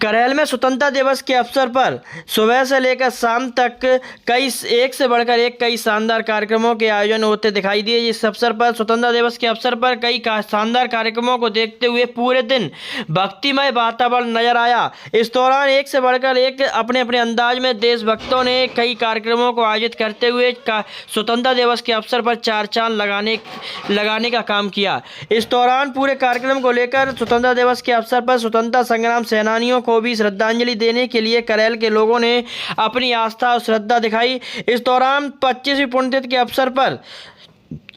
करेल में स्वतंत्रता दिवस के अवसर पर सुबह से लेकर शाम तक कई एक से बढ़कर एक कई शानदार कार्यक्रमों के आयोजन होते दिखाई दिए। इस अवसर पर स्वतंत्रता दिवस के अवसर पर कई शानदार कार्यक्रमों को देखते हुए पूरे दिन भक्तिमय वातावरण नजर आया। इस दौरान एक से बढ़कर एक अपने अपने अंदाज में देशभक्तों ने कई कार्यक्रमों को आयोजित करते हुए स्वतंत्रता दिवस के अवसर पर चार चांद लगाने का काम किया। इस दौरान पूरे कार्यक्रम को लेकर स्वतंत्रता दिवस के अवसर पर स्वतंत्रता संग्राम सेनानियों को भी श्रद्धांजलि देने के लिए करेल के लोगों ने अपनी आस्था और श्रद्धा दिखाई। इस दौरान 25वीं पुण्यतिथि के अवसर पर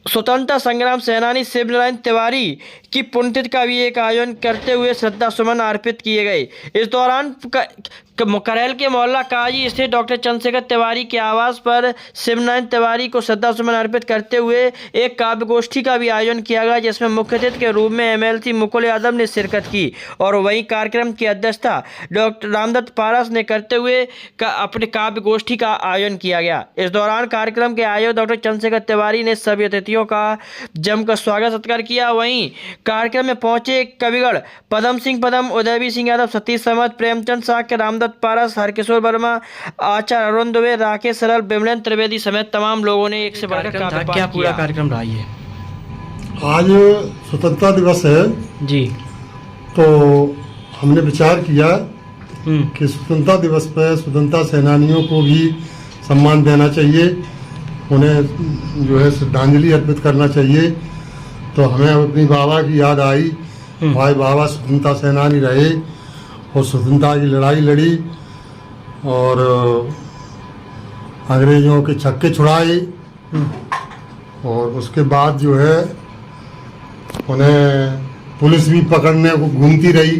स्वतंत्रता संग्राम सेनानी शिवनारायण तिवारी की पुण्यतिथि का भी एक आयोजन करते हुए श्रद्धा सुमन अर्पित किए गए। इस दौरान करेल के मोहल्ला काजी स्थित डॉक्टर चंद्रशेखर तिवारी के आवास पर शिवनारायण तिवारी को श्रद्धा सुमन अर्पित करते हुए एक काव्य गोष्ठी का भी आयोजन किया गया, जिसमें मुख्य अतिथि के रूप में एमएलसी मुकुल यादव ने शिरकत की और वहीं कार्यक्रम की अध्यक्षता डॉक्टर रामदत्त पारस ने करते हुए अपने काव्य गोष्ठी का आयोजन किया गया। इस दौरान कार्यक्रम के आयोजक डॉक्टर चंद्रशेखर तिवारी ने सभी अतिथियों का जमकर स्वागत सत्कार किया। वहीं कार्यक्रम में पहुंचे कविगढ़ पदम सिंह पदम, उदयवीर सिंह यादव, सतीश समत, प्रेमचंद साक्य, रामदत्त पारस, हरकिशोर वर्मा, आचार्य अरुण दुबे, राकेश सरल, बिमलेंद्र त्रिवेदी समेत तमाम लोगों ने एक से बढ़कर क्या पूरा कार्यक्रम रहा है। आज स्वतंत्रता दिवस है जी, तो हमने विचार किया कि स्वतंत्रता दिवस पर स्वतंत्रता सेनानियों को भी सम्मान देना चाहिए, उन्हें जो है श्रद्धांजलि अर्पित करना चाहिए। तो हमें अपनी बाबा की याद आई। भाई बाबा स्वतंत्रता सेनानी रहे और स्वतंत्रता की लड़ाई लड़ी और अंग्रेजों के छक्के छुड़ाए और उसके बाद जो है उन्हें पुलिस भी पकड़ने को घूमती रही,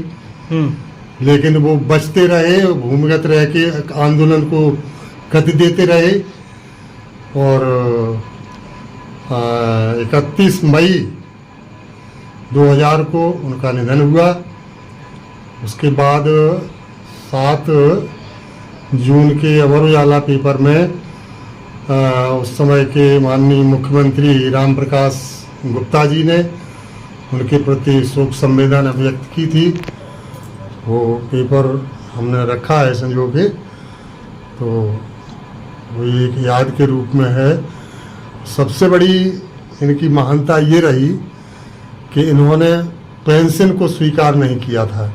लेकिन वो बचते रहे, भूमिगत रह के आंदोलन को गति देते रहे। और 31 मई 2000 को उनका निधन हुआ। उसके बाद 7 जून के अमर उजाला पेपर में उस समय के माननीय मुख्यमंत्री राम प्रकाश गुप्ता जी ने उनके प्रति शोक संवेदना व्यक्त की थी। वो पेपर हमने रखा है संजो के, तो वो एक याद के रूप में है। सबसे बड़ी इनकी महानता ये रही कि इन्होंने पेंशन को स्वीकार नहीं किया था,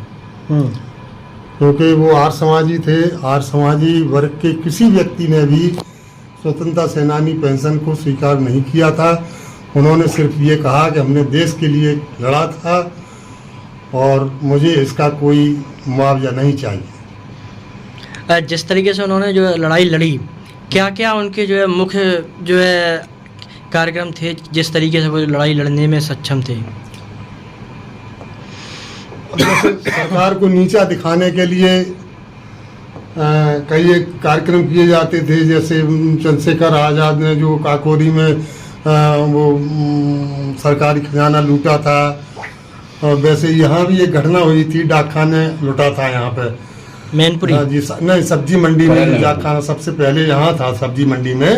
क्योंकि वो आर्य समाजी थे। आर्य समाजी वर्ग के किसी व्यक्ति ने भी स्वतंत्रता सेनानी पेंशन को स्वीकार नहीं किया था। उन्होंने सिर्फ ये कहा कि हमने देश के लिए लड़ा था और मुझे इसका कोई मुआवजा नहीं चाहिए। जिस तरीके से उन्होंने जो लड़ाई लड़ी, क्या क्या उनके जो है मुख्य जो है कार्यक्रम थे, जिस तरीके से वो लड़ाई लड़ने में सक्षम थे? सरकार को नीचा दिखाने के लिए कई एक कार्यक्रम किए जाते थे। जैसे चंद्रशेखर आज़ाद ने जो काकोरी में वो सरकारी खजाना लूटा था, और वैसे यहाँ भी एक घटना हुई थी, डाक खाने लूटा था यहाँ पे मैनपुरी जी, नहीं सब्जी मंडी में डाक खाना सबसे पहले यहाँ था, सब्जी मंडी में।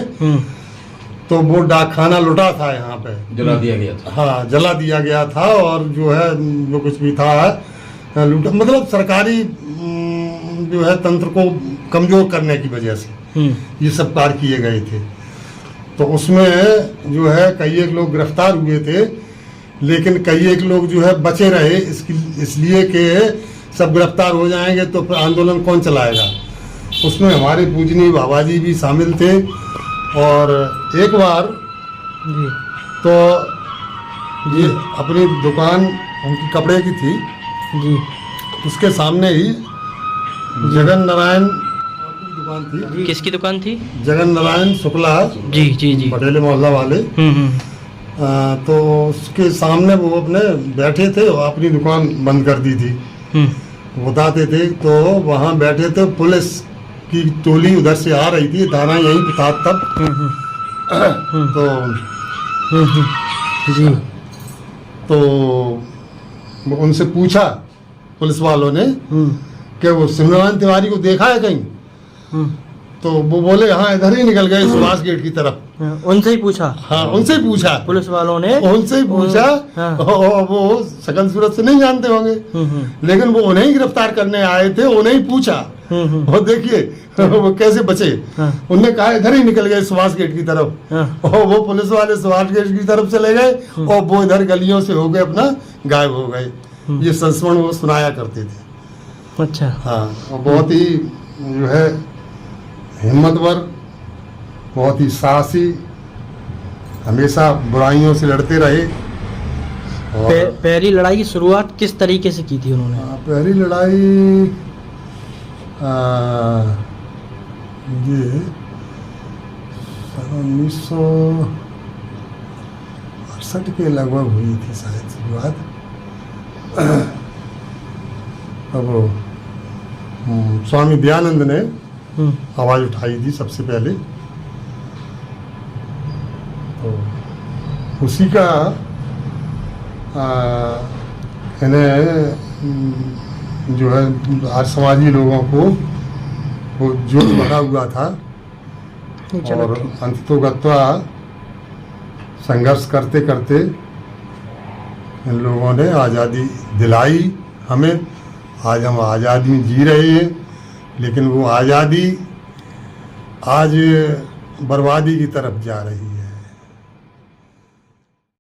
तो वो डाक खाना लुटा था, यहाँ पे जला दिया गया था। हाँ, जला दिया गया था और जो है जो कुछ भी था लूटा, मतलब सरकारी जो है तंत्र को कमजोर करने की वजह से ये सब कार्य किए गए थे। तो उसमें जो है कई एक लोग गिरफ्तार हुए थे, लेकिन कई एक लोग जो है बचे रहे, इसलिए कि सब गिरफ्तार हो जाएंगे तो फिर आंदोलन कौन चलाएगा। उसमें हमारे पूजनीय बाबा जी भी शामिल थे। और एक बार जी, तो ये अपनी दुकान उनकी कपड़े की थी जी, उसके सामने ही जगन नारायण की दुकान थी। किसकी दुकान थी? जगन नारायण शुक्ला जी जी जी, पटेले मोहल्ला वाले। तो उसके सामने वो अपने बैठे थे और अपनी दुकान बंद कर दी थी, बताते थे। तो वहाँ बैठे थे, पुलिस की टोली उधर से आ रही थी, थाना यहीं पे था तब। जी, तो उनसे पूछा पुलिस वालों ने कि वो शिवनारायण तिवारी को देखा है कहीं? तो वो बोले हाँ इधर ही निकल गए सुभाष गेट की तरफ। उनसे ही पूछा? हाँ उनसे ही पूछा, पुलिस वालों ने उनसे ही पूछा। हाँ। और वो शकल सूरत से नहीं जानते होंगे, लेकिन वो उन्हें ही गिरफ्तार करने आए थे, उन्हें ही पूछा। और देखिए वो कैसे बचे। उनने कहा इधर ही निकल गए सुभाष गेट की तरफ, और वो पुलिस वाले सुभाष गेट की तरफ चले गए और वो इधर गलियों से हो गए, अपना गायब हो गए। ये संस्मरण वो सुनाया करते थे। अच्छा। हाँ, और बहुत ही जो है हिम्मतवर, बहुत ही साहसी, हमेशा बुराइयों से लड़ते रहे। और पहली लड़ाई की शुरुआत किस तरीके से की थी उन्होंने? पहली लड़ाई ये 1968 के लगभग हुई थी शायद शुरुआत। अब स्वामी दयानंद ने आवाज़ उठाई थी सबसे पहले, तो उसी का इन्हें जो है आज समाजी लोगों को वो जोश भरा हुआ था। और अंततोगत्वा संघर्ष करते करते इन लोगों ने आज़ादी दिलाई हमें। आज हम आज़ादी में जी रहे हैं, लेकिन वो आज़ादी आज बर्बादी की तरफ जा रही है।